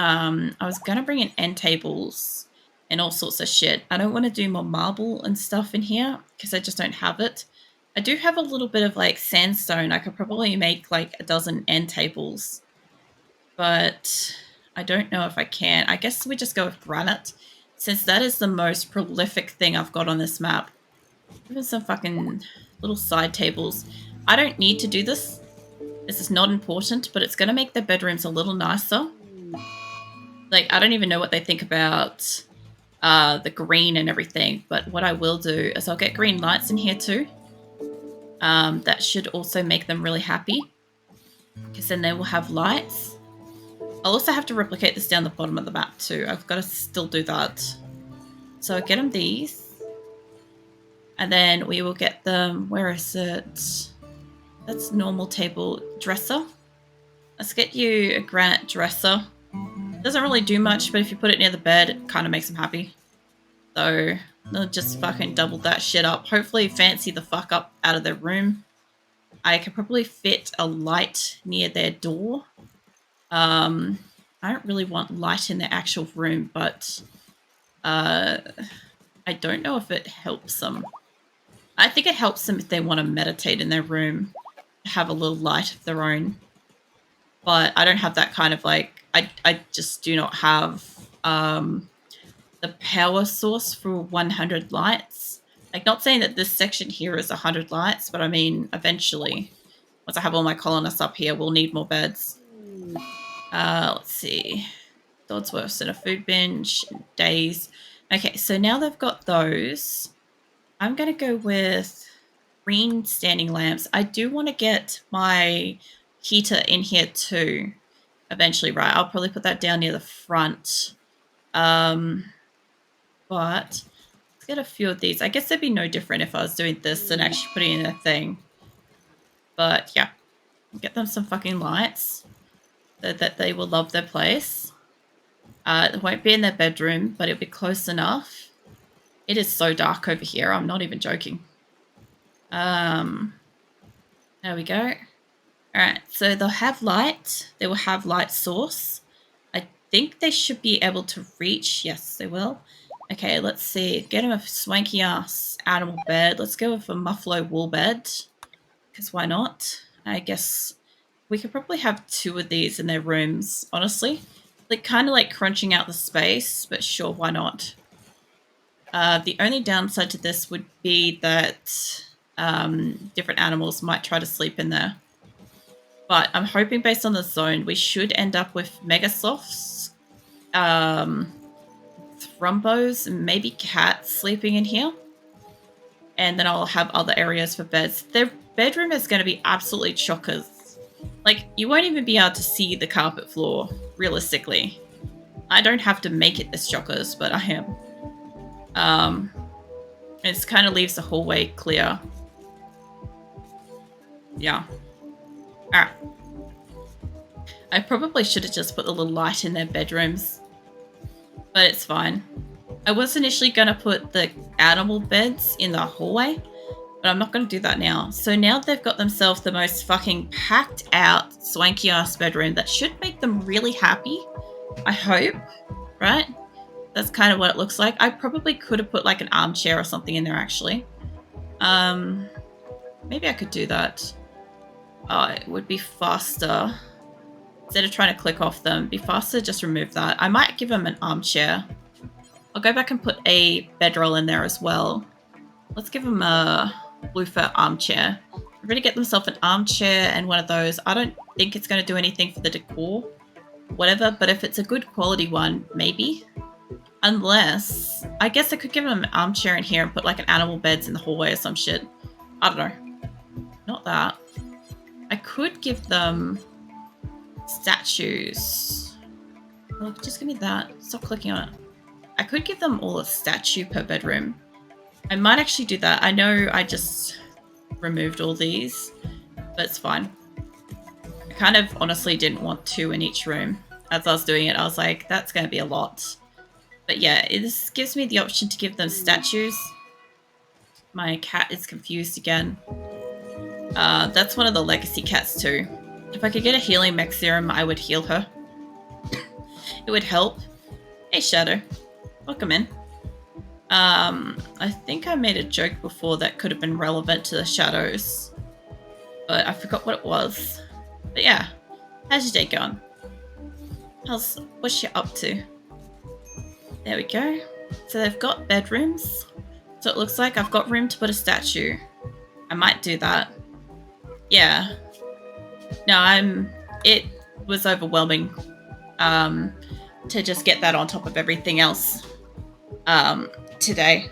I was going to bring in end tables and all sorts of shit. I don't want to do more marble and stuff in here because I just don't have it. I do have a little bit of like sandstone. I could probably make like a dozen end tables, but I don't know if I can. I guess we just go with granite since that is the most prolific thing I've got on this map. Even some fucking little side tables. I don't need to do this. This is not important, but it's going to make the bedrooms a little nicer. Like, I don't even know what they think about the green and everything, but what I will do is I'll get green lights in here too. That should also make them really happy because then they will have lights. I'll also have to replicate this down the bottom of the map too. I've got to still do that. So I'll get them these. And then we will get them, where is it? That's normal table dresser. Let's get you a granite dresser. Doesn't really do much, but if you put it near the bed, it kind of makes them happy. So they'll just fucking double that shit up. Hopefully fancy the fuck up out of their room. I could probably fit a light near their door. I don't really want light in their actual room, but I don't know if it helps them. I think it helps them if they want to meditate in their room, have a little light of their own. But I don't have that kind of like, I just do not have the power source for 100 lights. Like, not saying that this section here is 100 lights, but I mean, eventually, once I have all my colonists up here, we'll need more beds. Let's see. Dodsworth's in a food bench, days. Okay, so now they've got those. I'm going to go with green standing lamps. I do want to get my heater in here too eventually, right? I'll probably put that down near the front. But let's get a few of these. I guess they'd be no different if I was doing this than actually putting in a thing. But yeah, get them some fucking lights so that they will love their place. It won't be in their bedroom, but it'll be close enough. It is so dark over here. I'm not even joking. There we go. All right, so they'll have light. They will have light source. I think they should be able to reach. Yes, they will. Okay, let's see. Get them a swanky ass animal bed. Let's go with a muffalo wool bed. Because why not? I guess we could probably have 2 of these in their rooms, honestly. Like, kind of like crunching out the space, but sure, why not? The only downside to this would be that different animals might try to sleep in there. But I'm hoping based on the zone, we should end up with megasloths, thrumbos, and maybe cats sleeping in here. And then I'll have other areas for beds. Their bedroom is going to be absolutely chockers. Like, you won't even be able to see the carpet floor, realistically. I don't have to make it this chockers, but I am. It kind of leaves the hallway clear. Yeah. Alright. I probably should have just put a little light in their bedrooms. But it's fine. I was initially going to put the animal beds in the hallway, but I'm not going to do that now. So now they've got themselves the most fucking packed out, swanky ass bedroom that should make them really happy. I hope. Right? That's kind of what it looks like. I probably could have put like an armchair or something in there actually. Maybe I could do that. Oh, it would be faster. Instead of trying to click off them, it'd be faster to just remove that. I might give them an armchair. I'll go back and put a bedroll in there as well. Let's give them a blue fur armchair. I'm going to get themselves an armchair and one of those. I don't think it's going to do anything for the decor. Whatever, but if it's a good quality one, maybe. Unless, I guess I could give them an armchair in here and put like an animal beds in the hallway or some shit. I don't know. Not that. I could give them statues. Look, just give me that. Stop clicking on it. I could give them all a statue per bedroom. I might actually do that. I know I just removed all these, but it's fine. I kind of honestly didn't want 2 in each room. As I was doing it, I was like, that's going to be a lot. But yeah, this gives me the option to give them statues. My cat is confused again. That's one of the legacy cats too. If I could get a healing mech serum, I would heal her. It it would help. Hey, Shadow. Welcome in. I think I made a joke before that could have been relevant to the shadows, but I forgot what it was. But yeah, how's your day going? What's you up to? There we go. So they've got bedrooms. So it looks like I've got room to put a statue. I might do that. Yeah. No, it was overwhelming to just get that on top of everything else today.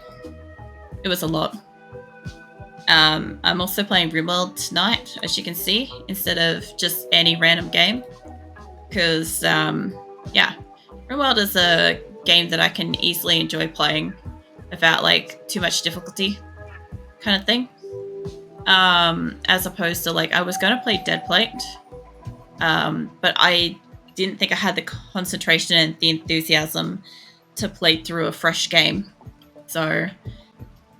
It was a lot. I'm also playing RimWorld tonight, as you can see, instead of just any random game. Because, yeah, RimWorld is a game that I can easily enjoy playing without, like, too much difficulty kind of thing. As opposed to, like, I was going to play Dead Plate, but I didn't think I had the concentration and the enthusiasm to play through a fresh game. So,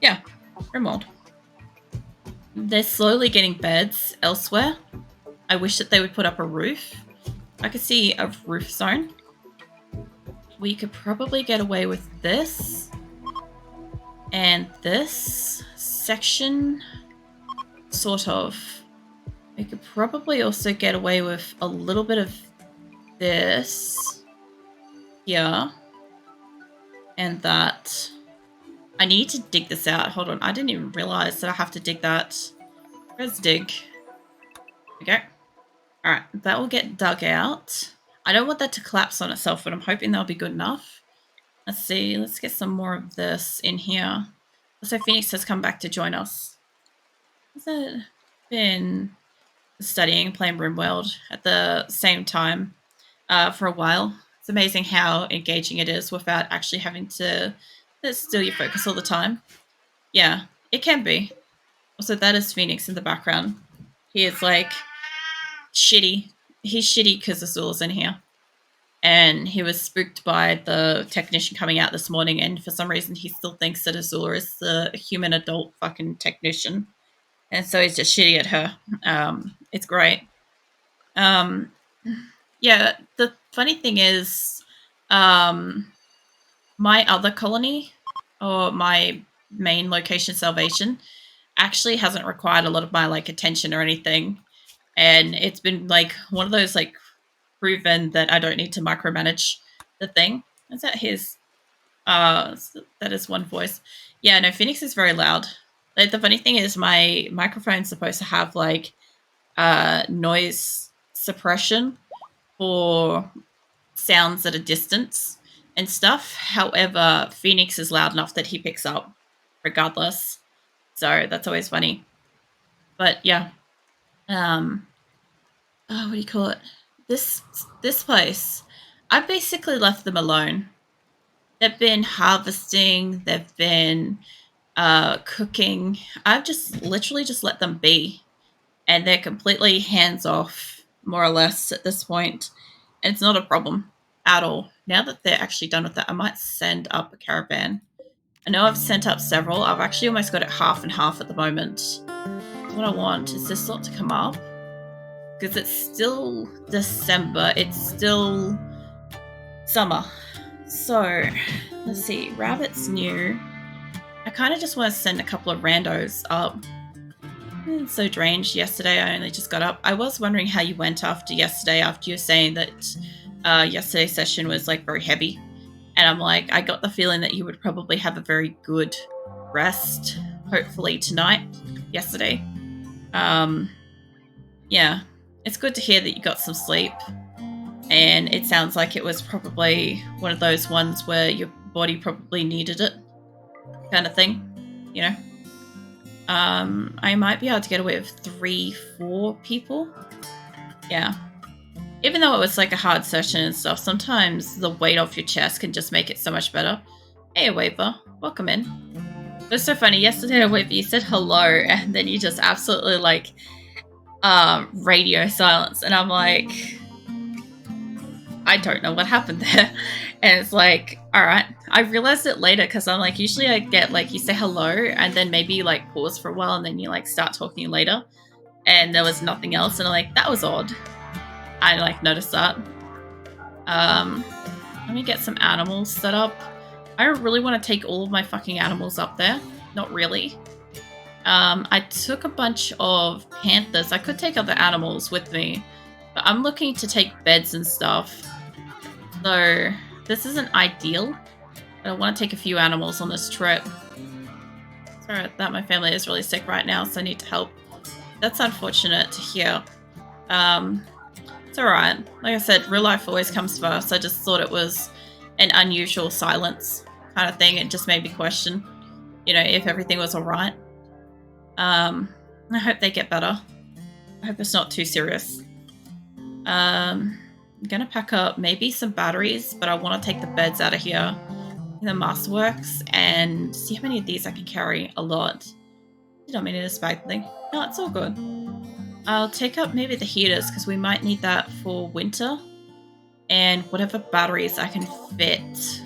yeah, RimWorld. They're slowly getting beds elsewhere. I wish that they would put up a roof. I could see a roof zone. We could probably get away with this. And this section, sort of. We could probably also get away with a little bit of this here. And that. I need to dig this out. Hold on. I didn't even realize that I have to dig that. Where's dig? Okay. Alright. That will get dug out. I don't want that to collapse on itself, but I'm hoping that'll be good enough. Let's see. Let's get some more of this in here. Also, Phoenix has come back to join us. Has it been studying, playing RimWorld at the same time for a while? It's amazing how engaging it is without actually having to steal your focus all the time. Yeah, it can be. Also, that is Phoenix in the background. He is like shitty. He's shitty because Asola's in here. And he was spooked by the technician coming out this morning, and for some reason he still thinks that Asora is the human adult fucking technician. And so he's just shitty at her. It's great. Yeah, the funny thing is, my other colony, or my main location, Salvation, actually hasn't required a lot of my, like, attention or anything. And it's been, like, one of those, like, proven that I don't need to micromanage the thing. Is that his? That is one voice. Yeah, no, Phoenix is very loud. Like, the funny thing is my microphone's supposed to have, like, noise suppression for sounds at a distance and stuff. However, Phoenix is loud enough that he picks up regardless. So that's always funny. But yeah. What do you call it? This place, I basically left them alone. They've been harvesting, they've been cooking. I've just literally just let them be. And they're completely hands off, more or less, at this point. And it's not a problem at all. Now that they're actually done with that, I might send up a caravan. I know I've sent up several. I've actually almost got it half and half at the moment. What I want is this lot to come up. Because it's still December. It's still summer. So, let's see. Rabbit's new. I kind of just want to send a couple of randos up. It's so drained. Yesterday, I only just got up. I was wondering how you went after yesterday, after you were saying that yesterday's session was, like, very heavy. And I'm like, I got the feeling that you would probably have a very good rest, hopefully tonight, yesterday. Yeah, it's good to hear that you got some sleep. And it sounds like it was probably one of those ones where your body probably needed it, kind of thing, you know? I might be able to get away with 3-4 people. Yeah. Even though it was like a hard session and stuff, sometimes the weight off your chest can just make it so much better. Hey, Waver. Welcome in. It was so funny. Yesterday, Waver, you said hello, and then you just absolutely, like, radio silence. And I'm like, I don't know what happened there. And it's like, all right. I realized it later because I'm like, usually I get, like, you say hello and then maybe you, like, pause for a while and then you, like, start talking later. And there was nothing else. And I'm like, that was odd. I, like, noticed that. Let me get some animals set up. I don't really want to take all of my fucking animals up there. Not really. I took a bunch of panthers. I could take other animals with me, but I'm looking to take beds and stuff. So this isn't ideal. But I want to take a few animals on this trip. Sorry that my family is really sick right now, so I need to help. That's unfortunate to hear. It's alright. Like I said, real life always comes first. I just thought it was an unusual silence kind of thing. It just made me question, you know, if everything was alright. I hope they get better. I hope it's not too serious. I'm gonna pack up maybe some batteries, but I want to take the beds out of here in the masterworks and see how many of these I can carry. A lot. You don't mean it as bad thing. No, it's all good. I'll take up maybe the heaters because we might need that for winter. And whatever batteries I can fit.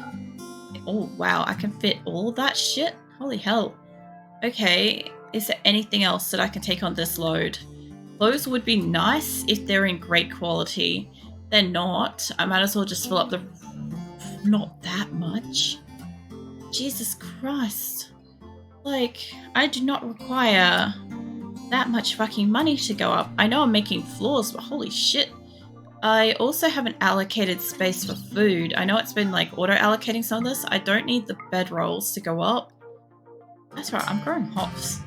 Oh, wow. I can fit all of that shit? Holy hell. Okay. Is there anything else that I can take on this load? Those would be nice if they're in great quality. They're not. I might as well just fill up the... Not that much. Jesus Christ. Like, I do not require that much fucking money to go up. I know I'm making floors, but holy shit. I also haven't allocated space for food. I know it's been like auto-allocating some of this. I don't need the bedrolls to go up. That's right, I'm growing hops.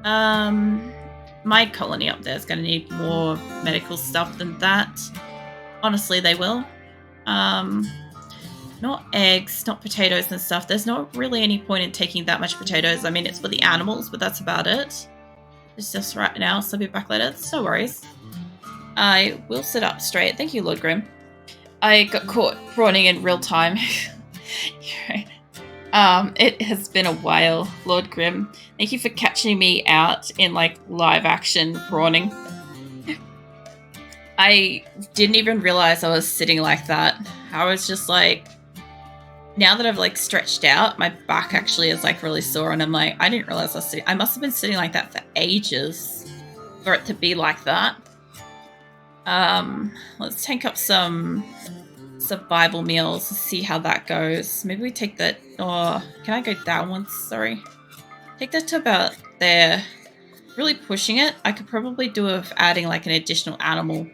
My colony up there is going to need more medical stuff than that. Honestly, they will. Not eggs, not potatoes and stuff. There's not really any point in taking that much potatoes. I mean, it's for the animals, but that's about it. It's just right now, so I'll be back later. No worries. I will sit up straight. Thank you, Lord Grim. I got caught prawning in real time. It has been a while, Lord Grim. Thank you for catching me out in like live action prawning. I didn't even realize I was sitting like that. I was just like, now that I've like stretched out, my back actually is like really sore, and I'm like, I didn't realize I was sitting. I must have been sitting like that for ages for it to be like that. Let's take up some survival meals and see how that goes. Maybe we take that. Oh, can I go down once? Sorry. Take that to about there. Really pushing it. I could probably do with adding like an additional animal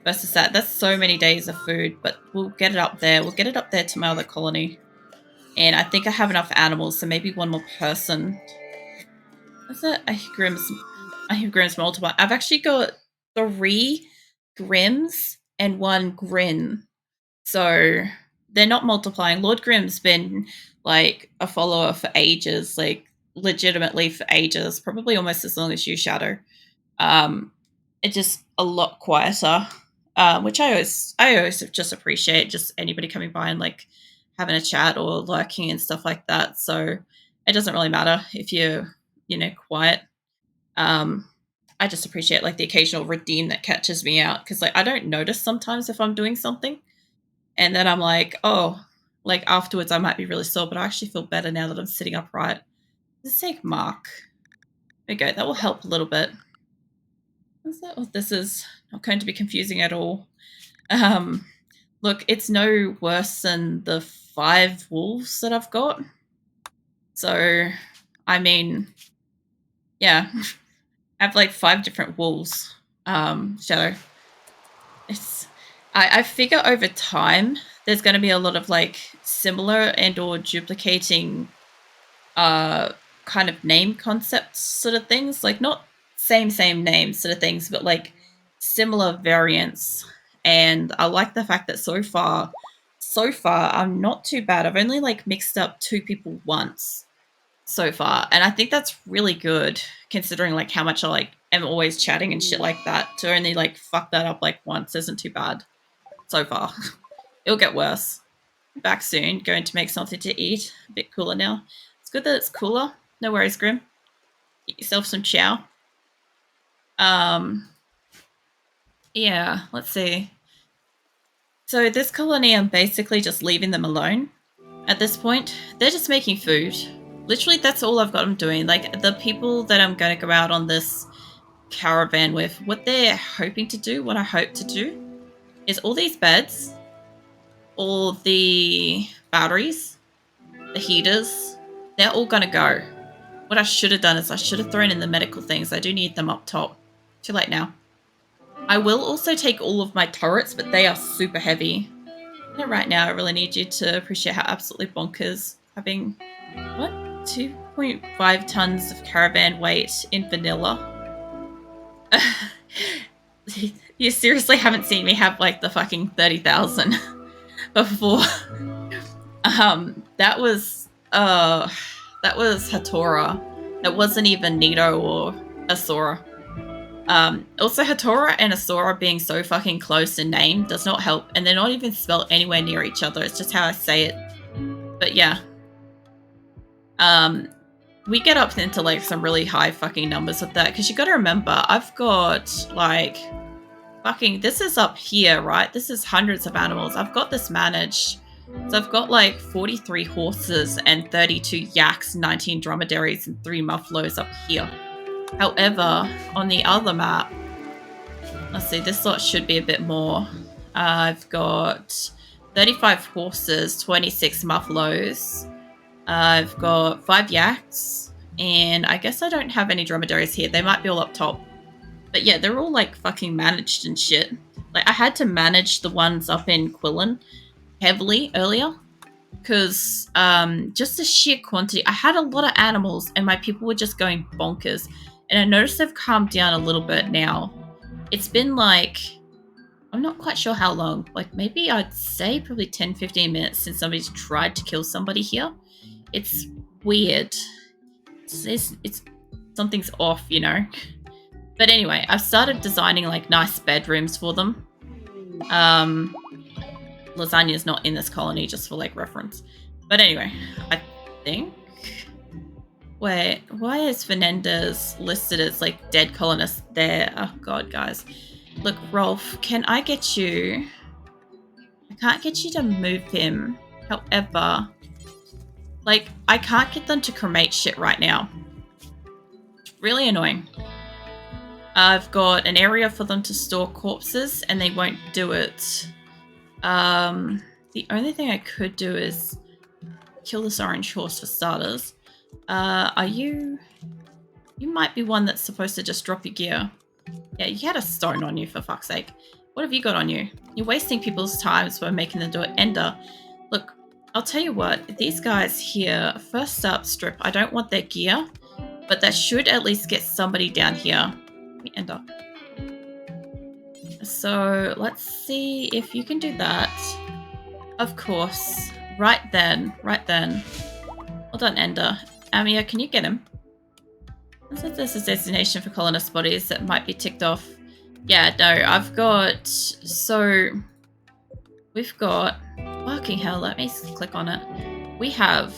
versus that. That's so many days of food, but we'll get it up there. We'll get it up there to my other colony. And I think I have enough animals, so maybe one more person. What's that? I hear Grims multiply. I've actually got 3 Grims and 1 Grin. So they're not multiplying. Lord Grim's been like a follower for ages, like legitimately for ages, probably almost as long as you, Shadow. It's just a lot quieter, which I always just appreciate just anybody coming by and like having a chat or lurking and stuff like that. So it doesn't really matter if you're, you know, quiet. I just appreciate like the occasional redeem that catches me out, because like I don't notice sometimes if I'm doing something, and then I'm like, oh, like afterwards I might be really sore, but I actually feel better now that I'm sitting upright. Let's take Mark. There we go. That will help a little bit. What's that? Oh, this is not going to be confusing at all. Look, it's no worse than the 5 wolves that I've got. So, I mean, yeah, I have like 5 different wolves. Shadow. I figure over time there's going to be a lot of like similar and or duplicating kind of name concepts sort of things, like not same names sort of things, but like similar variants. And I like the fact that so far I'm not too bad. I've only like mixed up 2 people once so far, and I think that's really good considering like how much I like am always chatting and shit like that. To only like fuck that up like once isn't too bad so far. It'll get worse. Back soon, going to make something to eat. A bit cooler now. It's good that it's cooler. No worries, Grim. Get yourself some chow. Yeah, let's see. So this colony, I'm basically just leaving them alone at this point. They're just making food. Literally, that's all I've got them doing. Like, the people that I'm going to go out on this caravan with, what they're hoping to do, what I hope to do, is all these beds, all the batteries, the heaters, they're all gonna go. What I should have done is I should have thrown in the medical things. I do need them up top. Too late now. I will also take all of my turrets, but they are super heavy. And right now, I really need you to appreciate how absolutely bonkers having, what, 2.5 tons of caravan weight in vanilla. You seriously haven't seen me have like the fucking 30,000 before. That was Hatora. That wasn't even Nito or Asora. Also, Hatora and Asora being so fucking close in name does not help, and they're not even spelled anywhere near each other. It's just how I say it. But yeah. We get up into like some really high fucking numbers with that, because you gotta remember, I've got like fucking, this is up here, right? This is hundreds of animals. I've got this managed. So I've got like 43 horses and 32 yaks, 19 dromedaries, and 3 muffaloes up here. However, on the other map, let's see, this lot should be a bit more. I've got 35 horses, 26 muffaloes. I've got 5 yaks, and I guess I don't have any dromedaries here. They might be all up top. But yeah, they're all like fucking managed and shit. Like, I had to manage the ones up in Qulin heavily earlier, because just the sheer quantity. I had a lot of animals, and my people were just going bonkers. And I noticed they've calmed down a little bit now. It's been like, I'm not quite sure how long. Like, maybe I'd say probably 10-15 minutes since somebody's tried to kill somebody here. It's weird. It's something's off, you know. But anyway, I've started designing like nice bedrooms for them. Lasagna's not in this colony, just for like reference. But anyway, I think. Wait, why is Fernandez listed as like dead colonist there? Oh god, guys. Look, Rolf, can I get you? I can't get you to move him. However, like, I can't get them to cremate shit right now. It's really annoying. I've got an area for them to store corpses, and they won't do it. The only thing I could do is kill this orange horse for starters. Are you... You might be one that's supposed to just drop your gear. Yeah, you had a stone on you, for fuck's sake. What have you got on you? You're wasting people's times by making them do it. Ender, look, I'll tell you what. These guys here, first up, strip. I don't want their gear, but that should at least get somebody down here. Let me Ender. So let's see if you can do that. Of course. Right then. Right then. Well done, Ender. Amia, can you get him? There's a destination for colonist bodies that might be ticked off. Yeah, no, I've got... So... We've got... Fucking hell, let me click on it. We have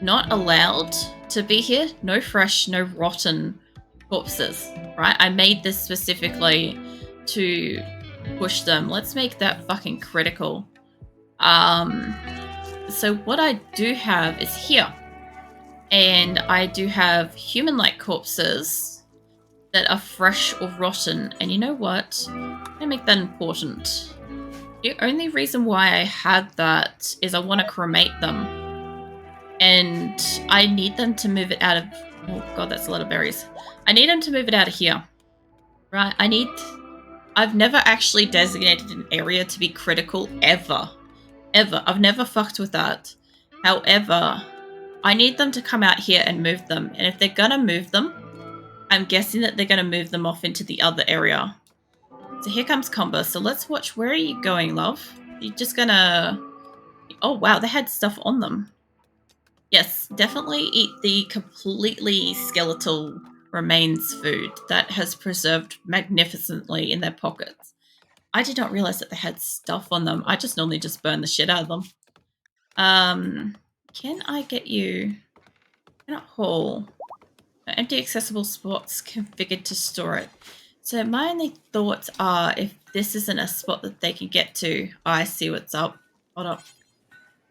not allowed to be here. No fresh, no rotten corpses, right? I made this specifically to push them. Let's make that fucking critical. So what I do have is here. And I do have human-like corpses that are fresh or rotten. And you know what? I make that important. The only reason why I had that is I want to cremate them. And I need them to move it out of... Oh god, that's a lot of berries. I need them to move it out of here. Right? I've never actually designated an area to be critical, ever. Ever. I've never fucked with that. However, I need them to come out here and move them. And if they're gonna move them, I'm guessing that they're gonna move them off into the other area. So here comes Comba. So let's watch. Where are you going, love? You're just gonna... Oh, wow. They had stuff on them. Yes, definitely eat the completely skeletal remains food that has preserved magnificently in their pockets. I did not realize that they had stuff on them. I just normally just burn the shit out of them. Can I get you... Cannot haul. Empty accessible spots configured to store it. So my only thoughts are, if this isn't a spot that they can get to... Oh, I see what's up. Hold up.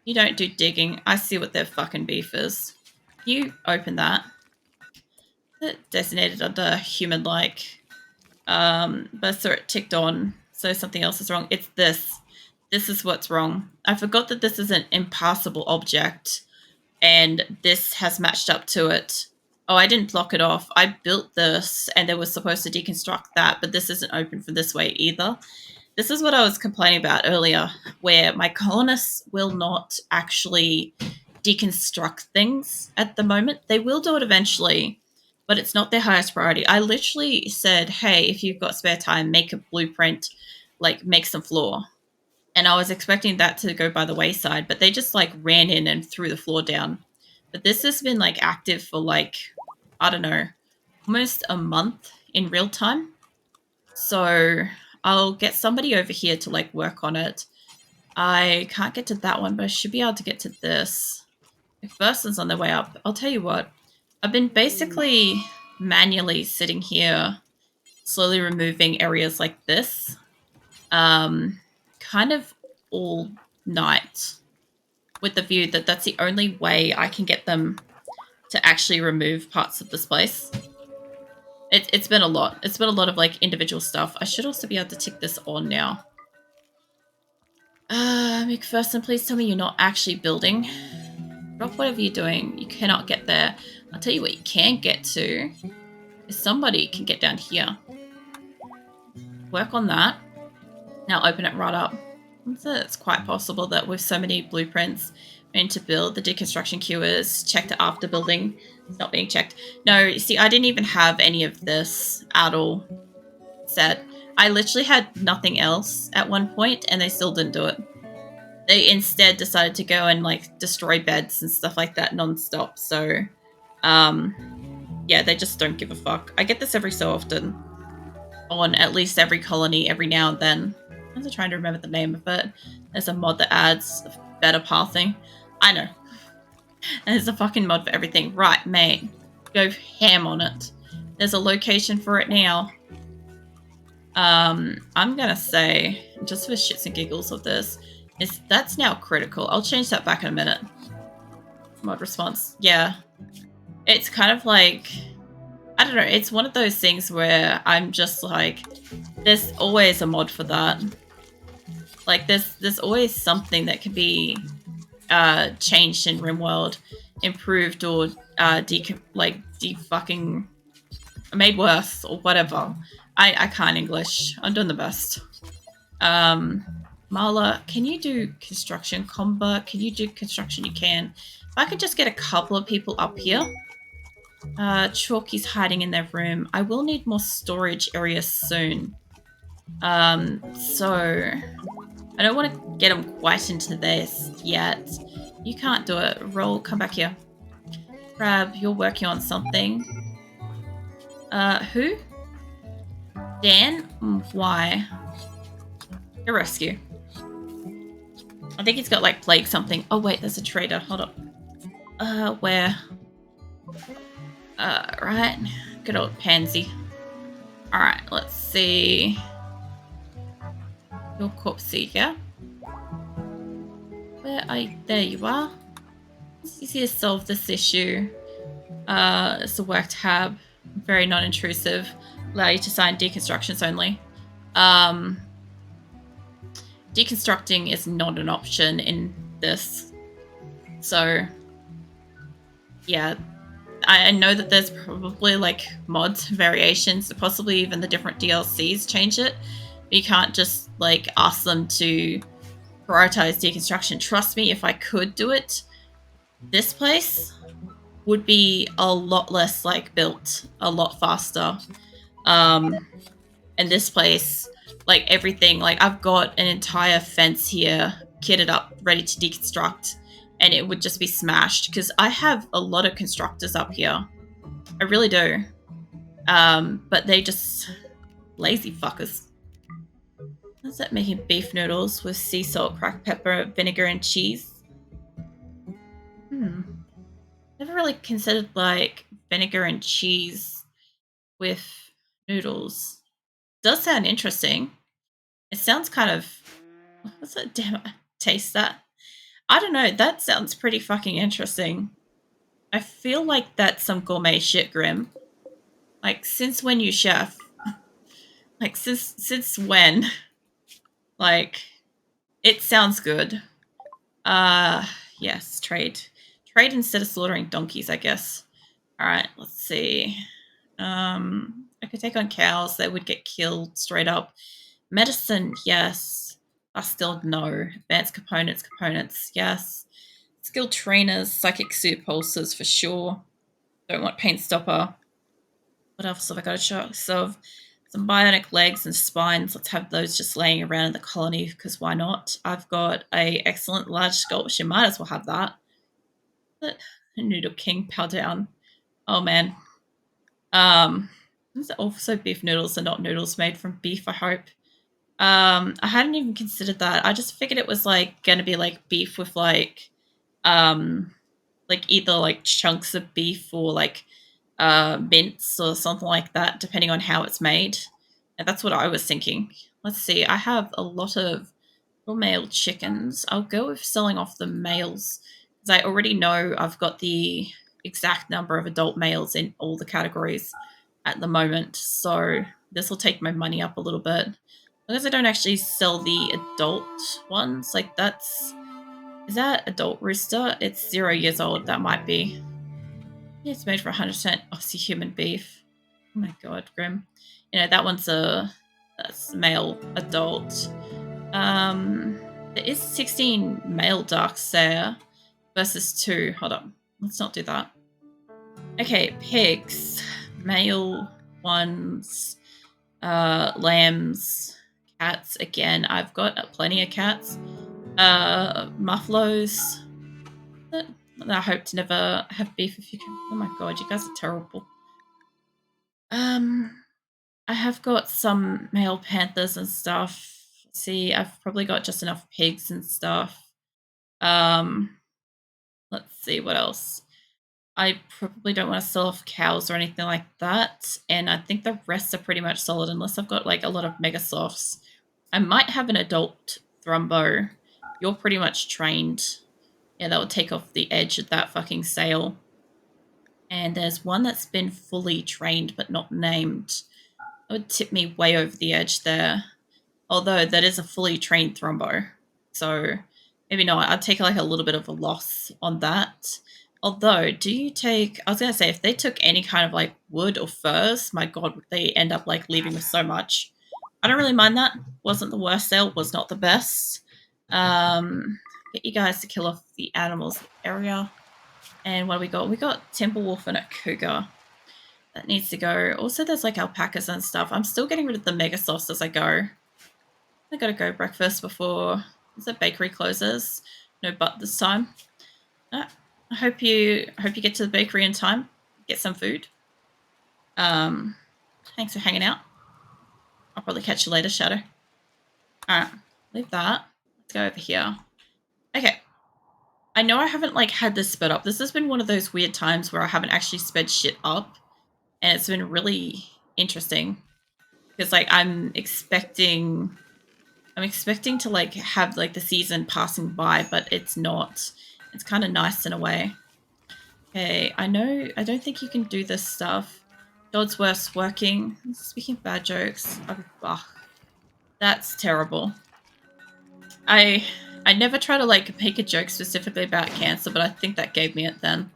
You don't do digging. I see what their fucking beef is. You open that. Designated under human-like. But I saw it ticked on, so something else is wrong. It's this. this is what's wrong. I forgot that this is an impassable object, and this has matched up to it. Oh, I didn't block it off. I built this, and they were supposed to deconstruct that, but this isn't open for this way either. This is what I was complaining about earlier, where my colonists will not actually deconstruct things at the moment. They will do it eventually, but it's not their highest priority. I literally said, hey, if you've got spare time, make a blueprint, like make some floor. And I was expecting that to go by the wayside, but they just like ran in and threw the floor down. But this has been like active for like, I don't know, almost a month in real time. So I'll get somebody over here to like work on it. I can't get to that one, but I should be able to get to this. If Burston's on their way up, I'll tell you what. I've been basically manually sitting here, slowly removing areas like this, kind of all night, with the view that that's the only way I can get them to actually remove parts of this place. It's been a lot. It's been a lot of like individual stuff. I should also be able to tick this on now. McPherson, please tell me you're not actually building. Drop whatever you're doing. You cannot get there. I'll tell you what you can get to. Is somebody can get down here. Work on that. Now open it right up. It's quite possible that with so many blueprints we need to build, the deconstruction queue is checked after building. It's not being checked. No, you see, I didn't even have any of this at all set. I literally had nothing else at one point, and they still didn't do it. They instead decided to go and like destroy beds and stuff like that non-stop. So, yeah, they just don't give a fuck. I get this every so often on at least every colony every now and then. I'm just trying to remember the name of it. There's a mod that adds better pathing. I know. And there's a fucking mod for everything. Right, mate. Go ham on it. There's a location for it now. I'm gonna say, just for shits and giggles of this, is that's now critical. I'll change that back in a minute. Mod response. Yeah. It's kind of like, I don't know, it's one of those things where I'm just like, there's always a mod for that. Like, there's always something that can be changed in RimWorld, improved, or fucking made worse, or whatever. I can't English. I'm doing the best. Marla, can you do construction? Comba, can you do construction? You can. If I could just get a couple of people up here. Chalky's hiding in their room. I will need more storage areas soon. So I don't want to get them quite into this yet. You can't do it. Roll, come back here. Crab, you're working on something. Who? Dan? Why? A rescue. I think he's got like plague something. Oh wait, there's a trader. Hold up. Where? Right. Good old pansy. Alright, let's see. Your corpse seeker. Where are you? There you are. It's easy to solve this issue. It's a work tab. Very non-intrusive. Allow you to sign deconstructions only. Deconstructing is not an option in this. So, yeah. I know that there's probably like mods, variations, possibly even the different DLCs change it. But you can't just like ask them to prioritize deconstruction. Trust me, if I could do it, this place would be a lot less like built, a lot faster. And this place, like everything, like I've got an entire fence here kitted up, ready to deconstruct. And it would just be smashed because I have a lot of constructors up here. I really do. But they just lazy fuckers. How's that making beef noodles with sea salt, cracked pepper, vinegar, and cheese? Never really considered like vinegar and cheese with noodles. Does sound interesting. It sounds kind of, what's that? Damn it, taste that. I don't know, that sounds pretty fucking interesting. I feel like that's some gourmet shit, Grim. Like, since when, you chef? Like, since when? Like, It sounds good. Yes, trade. Trade instead of slaughtering donkeys, I guess. Alright, let's see. I could take on cows. They would get killed straight up. Medicine, yes. Still no. Advanced components, yes. Skilled trainers, psychic suit pulses for sure. Don't want paint stopper. What else have I got to show? So some bionic legs and spines. Let's have those just laying around in the colony because why not? I've got a excellent large sculpture. Might as well have that. But Noodle King, power down. Oh man. Is it also beef noodles and not noodles made from beef, I hope. I hadn't even considered that. I just figured it was like gonna be like beef with like either like chunks of beef or like mince or something like that, depending on how it's made. And that's what I was thinking. Let's see, I have a lot of little male chickens. I'll go with selling off the males because I already know I've got the exact number of adult males in all the categories at the moment. So this will take my money up a little bit. As long as I don't actually sell the adult ones, like that's... Is that adult rooster? It's 0 years old, that might be. Yeah, it's made for 100% Aussie human beef. Oh my god, grim. You know, that one's that's male adult. There is 16 male darks there versus 2. Hold on, let's not do that. Okay, pigs. Male ones. Lambs. Cats. Again, I've got plenty of cats. Muffaloes. I hope to never have beef if you can. Oh my god, you guys are terrible. I have got some male panthers and stuff. See, I've probably got just enough pigs and stuff. Let's see what else. I probably don't want to sell off cows or anything like that. And I think the rest are pretty much solid unless I've got like a lot of megasloths. I might have an adult thrumbo. You're pretty much trained. Yeah, that would take off the edge of that fucking sail. And there's one that's been fully trained but not named. That would tip me way over the edge there. Although that is a fully trained thrumbo. So maybe not. I'd take like a little bit of a loss on that. Although, do you take... I was going to say, if they took any kind of like wood or furs, my god, would they end up like leaving with so much. I don't really mind that. Wasn't the worst sale, was not the best. Get you guys to kill off the animals area. And what do we got? We got Timber Wolf and a Cougar. That needs to go. Also, there's like alpacas and stuff. I'm still getting rid of the megasloths as I go. I gotta go breakfast before the bakery closes. No but this time. I hope you get to the bakery in time. Get some food. Thanks for hanging out. I'll probably catch you later, Shadow. Alright, leave that. Let's go over here. Okay. I know I haven't like had this sped up. This has been one of those weird times where I haven't actually sped shit up. And it's been really interesting. Because like I'm expecting to like have like the season passing by, but it's not. It's kind of nice in a way. Okay, I don't think you can do this stuff. Dodsworth's working. Speaking of bad jokes, that's terrible. I never try to like make a joke specifically about cancer, but I think that gave me it then.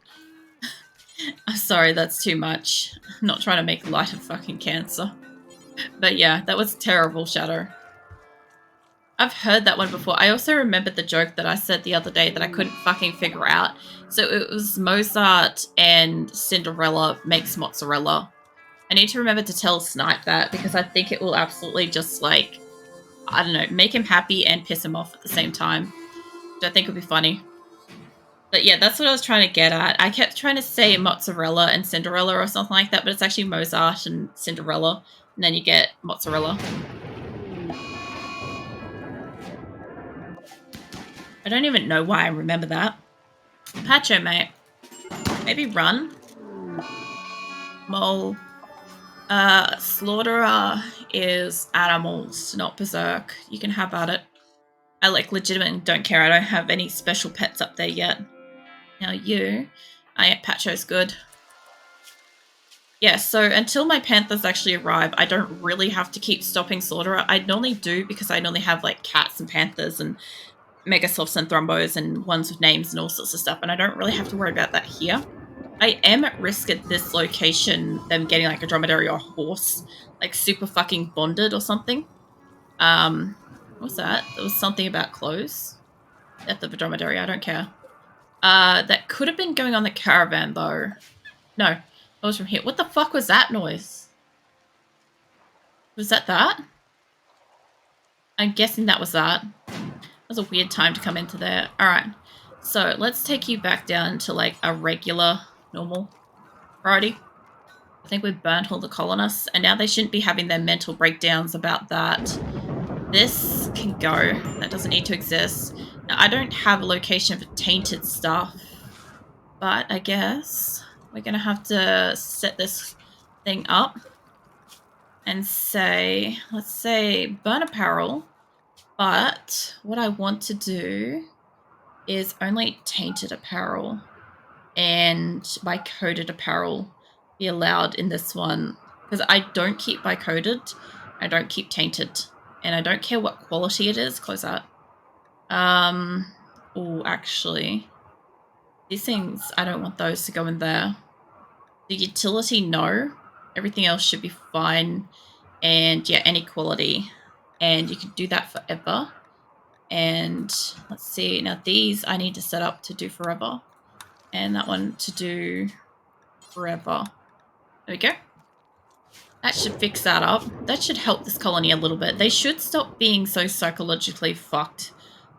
I'm sorry, that's too much. I'm not trying to make light of fucking cancer. But yeah, that was terrible, Shadow. I've heard that one before. I also remembered the joke that I said the other day that I couldn't fucking figure out. So it was Mozart and Cinderella makes mozzarella. I need to remember to tell Snipe that because I think it will absolutely just like, I don't know, make him happy and piss him off at the same time. Which I think would be funny. But yeah, that's what I was trying to get at. I kept trying to say mozzarella and Cinderella or something like that, but it's actually Mozart and Cinderella. And then you get mozzarella. I don't even know why I remember that. Pacho, mate. Maybe run. Mole. Slaughterer is animals, not berserk. You can have at it. I like legitimately don't care. I don't have any special pets up there yet. Now you. Pacho's good. Yeah, so until my panthers actually arrive, I don't really have to keep stopping slaughter. I normally do because I normally have like cats and panthers and megasloths and thrumbos and ones with names and all sorts of stuff, and I don't really have to worry about that here. I am at risk at this location, them getting like a dromedary or a horse, like super fucking bonded or something. What's that? There was something about clothes. Death of a dromedary, I don't care. That could have been going on the caravan though. No, it was from here. What the fuck was that noise? Was that? I'm guessing that was that. That was a weird time to come into there. Alright, so let's take you back down to like a regular, normal priority. I think we've burnt all the colonists, and now they shouldn't be having their mental breakdowns about that. This can go. That doesn't need to exist. Now, I don't have a location for tainted stuff, but I guess we're going to have to set this thing up and say, let's say burn apparel, but what I want to do is only tainted apparel and by coded apparel be allowed in this one, because I don't keep by coded, I don't keep tainted, and I don't care what quality it is. Close that. Oh, actually, these things, I don't want those to go in there. The utility, no. Everything else should be fine. And yeah, any quality. And you can do that forever. And let's see, now these I need to set up to do forever. And that one to do forever. There we go. That should fix that up. That should help this colony a little bit. They should stop being so psychologically fucked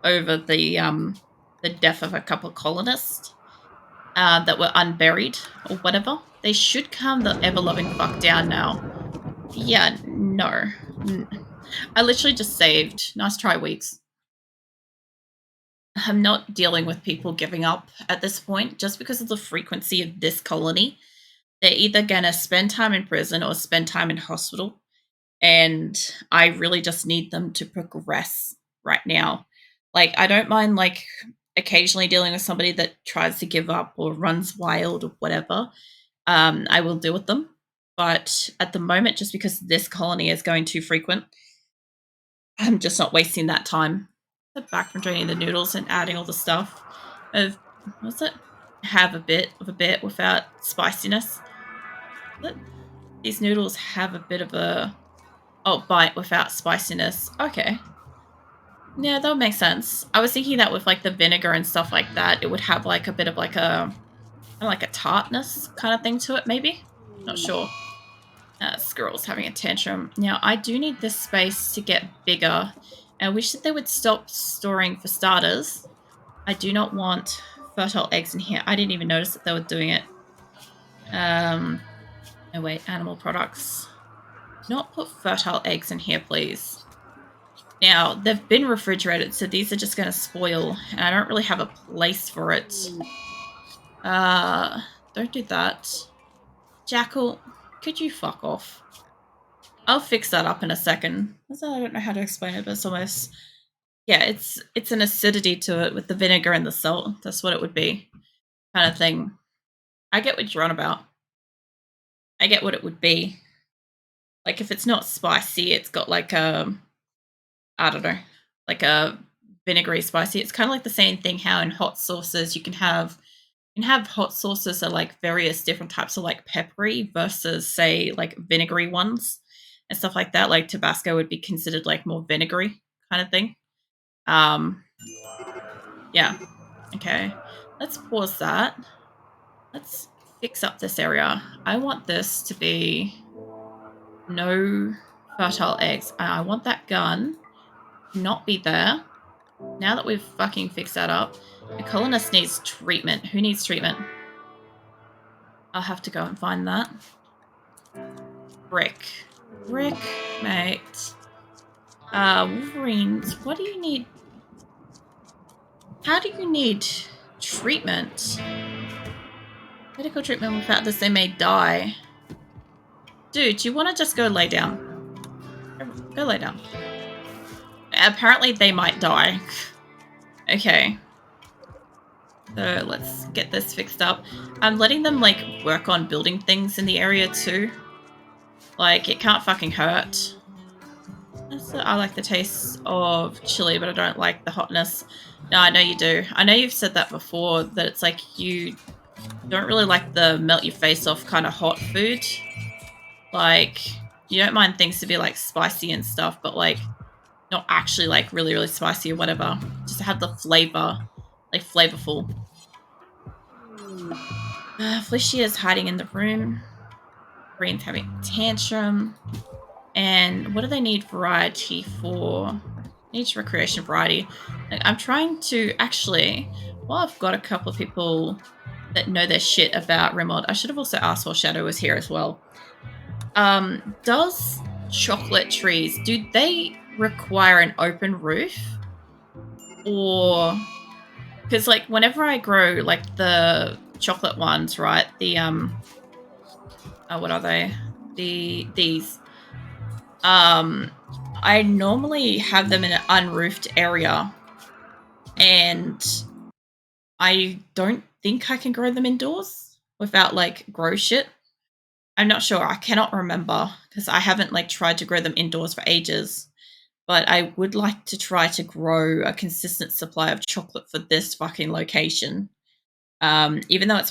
over the death of a couple of colonists that were unburied or whatever. They should calm the ever-loving fuck down now. Yeah, no. I literally just saved. Nice try, Weeks. I'm not dealing with people giving up at this point just because of the frequency of this colony. They're either going to spend time in prison or spend time in hospital. And I really just need them to progress right now. Like, I don't mind, like, occasionally dealing with somebody that tries to give up or runs wild or whatever. I will deal with them. But at the moment, just because this colony is going too frequent, I'm just not wasting that time. Back from draining the noodles and adding all the stuff of, what's it? Have a bit of a bit without spiciness. These noodles have a bit of a bite without spiciness. Okay. Yeah, that would make sense. I was thinking that with like the vinegar and stuff like that, it would have like a bit of like a tartness kind of thing to it, maybe? Not sure. Squirrel's having a tantrum. Now, I do need this space to get bigger. I wish that they would stop storing for starters. I do not want fertile eggs in here. I didn't even notice that they were doing it. Oh wait, animal products. Not put fertile eggs in here, please. Now, they've been refrigerated, so these are just going to spoil, and I don't really have a place for it. Don't do that. Jackal, could you fuck off? I'll fix that up in a second. I don't know how to explain it, but it's almost... Yeah, it's an acidity to it with the vinegar and the salt. That's what it would be. Kind of thing. I get what you're on about. I get what it would be. Like, if it's not spicy, it's got like a... I don't know. Like a vinegary spicy. It's kind of like the same thing how in hot sauces you can have hot sauces that are like various different types of like peppery versus, say, like vinegary ones and stuff like that. Like Tabasco would be considered like more vinegary kind of thing. Yeah. Okay. Let's pause that. Let's fix up this area. I want this to be no fertile eggs. I want that gun not be there. Now that we've fucking fixed that up, the colonist needs treatment. Who needs treatment? I'll have to go and find that. Brick. Brick, mate. Wolverines, what do you need? How do you need treatment? Medical treatment without this, they may die. Dude, you want to just go lay down? Go lay down. Apparently they might die. Okay. So let's get this fixed up. I'm letting them like work on building things in the area too. Like it can't fucking hurt. I like the taste of chili, but I don't like the hotness. No, I know you do. I know you've said that before, that it's like you don't really like the melt your face off kind of hot food. Like, you don't mind things to be like spicy and stuff, but like not actually like really, really spicy or whatever. Just to have the flavor, like flavorful. Felicia is hiding in the room. Green's having a tantrum. And what do they need variety for? Needs recreation variety. Like, I'm trying to actually, well, I've got a couple of people that know their shit about RimWorld. I should have also asked while Shadow was here as well. Does chocolate trees, do they require an open roof? Or, because like whenever I grow like the chocolate ones, right? The, what are they? These. I normally have them in an unroofed area, and I don't think I can grow them indoors without like grow shit. I'm not sure. I cannot remember because I haven't like tried to grow them indoors for ages. But I would like to try to grow a consistent supply of chocolate for this fucking location. Even though it's